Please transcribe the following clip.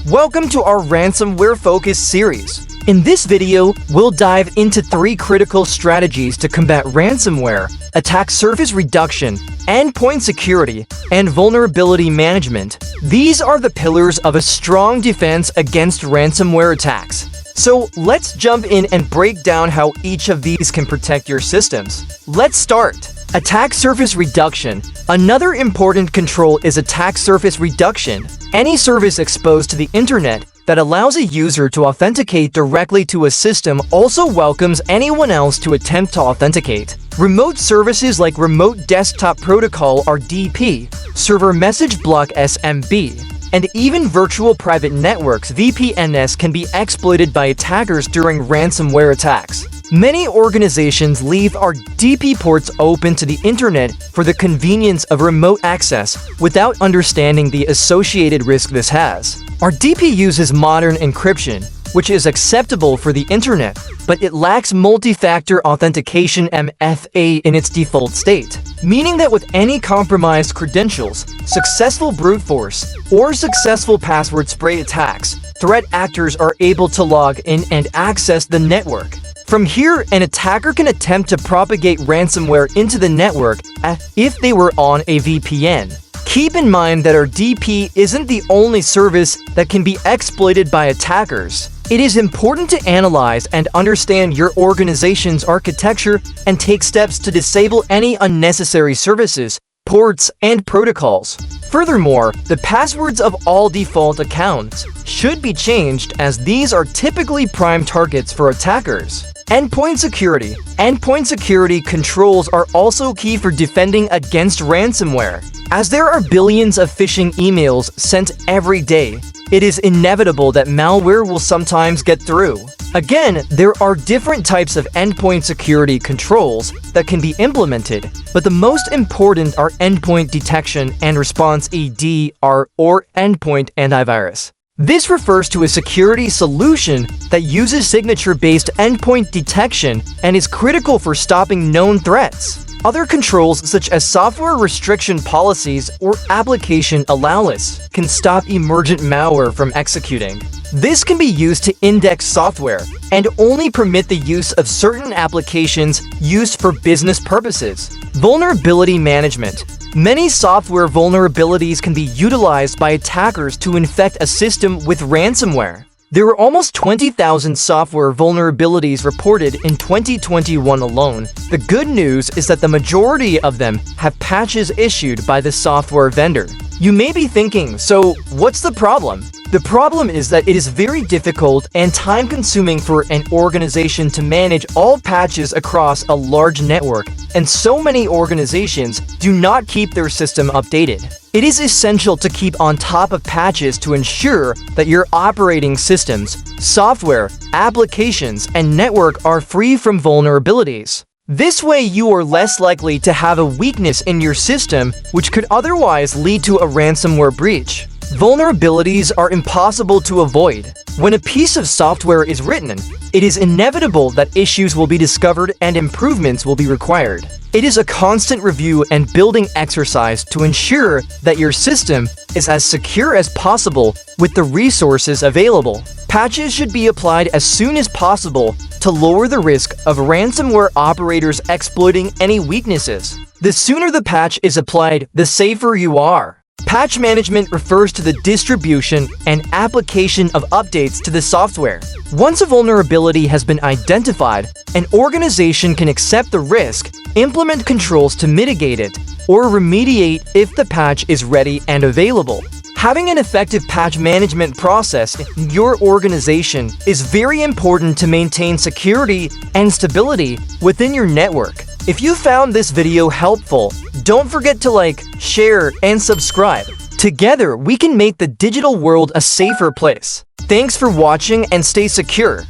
Welcome to our ransomware focused series. In this video, we'll dive into 3 critical strategies to combat ransomware: attack surface reduction, endpoint security, and vulnerability management. These are the pillars of a strong defense against ransomware attacks. So let's jump in and break down how each of these can protect your systems. Let's start. Attack surface reduction. Another important control is attack surface reduction. Any service exposed to the internet that allows a user to authenticate directly to a system also welcomes anyone else to attempt to authenticate. Remote services like Remote Desktop Protocol (RDP), Server Message Block (SMB), and even virtual private networks (VPNs) can be exploited by attackers during ransomware attacks. Many organizations leave RDP ports open to the internet for the convenience of remote access without understanding the associated risk this has. RDP uses modern encryption, which is acceptable for the internet, but it lacks multi-factor authentication (MFA) in its default state, meaning that with any compromised credentials, successful brute force, or successful password spray attacks, threat actors are able to log in and access the network. From here, an attacker can attempt to propagate ransomware into the network if they were on a VPN. Keep in mind that RDP isn't the only service that can be exploited by attackers. It is important to analyze and understand your organization's architecture and take steps to disable any unnecessary services, ports, and protocols. Furthermore, the passwords of all default accounts should be changed, as these are typically prime targets for attackers. Endpoint security. Endpoint security controls are also key for defending against ransomware. As there are billions of phishing emails sent every day, it is inevitable that malware will sometimes get through. Again, there are different types of endpoint security controls that can be implemented, but the most important are endpoint detection and response (EDR) or endpoint antivirus. This refers to a security solution that uses signature-based endpoint detection and is critical for stopping known threats. Other controls, such as software restriction policies or application allowance, can stop emergent malware from executing. This can be used to index software and only permit the use of certain applications used for business purposes. Vulnerability management. Many software vulnerabilities can be utilized by attackers to infect a system with ransomware. There were almost 20,000 software vulnerabilities reported in 2021 alone. The good news is that the majority of them have patches issued by the software vendor. You may be thinking, so what's the problem? The problem is that it is very difficult and time-consuming for an organization to manage all patches across a large network, and so many organizations do not keep their system updated. It is essential to keep on top of patches to ensure that your operating systems, software, applications, and network are free from vulnerabilities. This way, you are less likely to have a weakness in your system, which could otherwise lead to a ransomware breach. Vulnerabilities are impossible to avoid. When a piece of software is written, it is inevitable that issues will be discovered and improvements will be required. It is a constant review and building exercise to ensure that your system is as secure as possible with the resources available. Patches should be applied as soon as possible to lower the risk of ransomware operators exploiting any weaknesses. The sooner the patch is applied, the safer you are. Patch management refers to the distribution and application of updates to the software. Once a vulnerability has been identified, an organization can accept the risk, implement controls to mitigate it, or remediate if the patch is ready and available. Having an effective patch management process in your organization is very important to maintain security and stability within your network. If you found this video helpful, don't forget to like, share, and subscribe. Together, we can make the digital world a safer place. Thanks for watching and stay secure.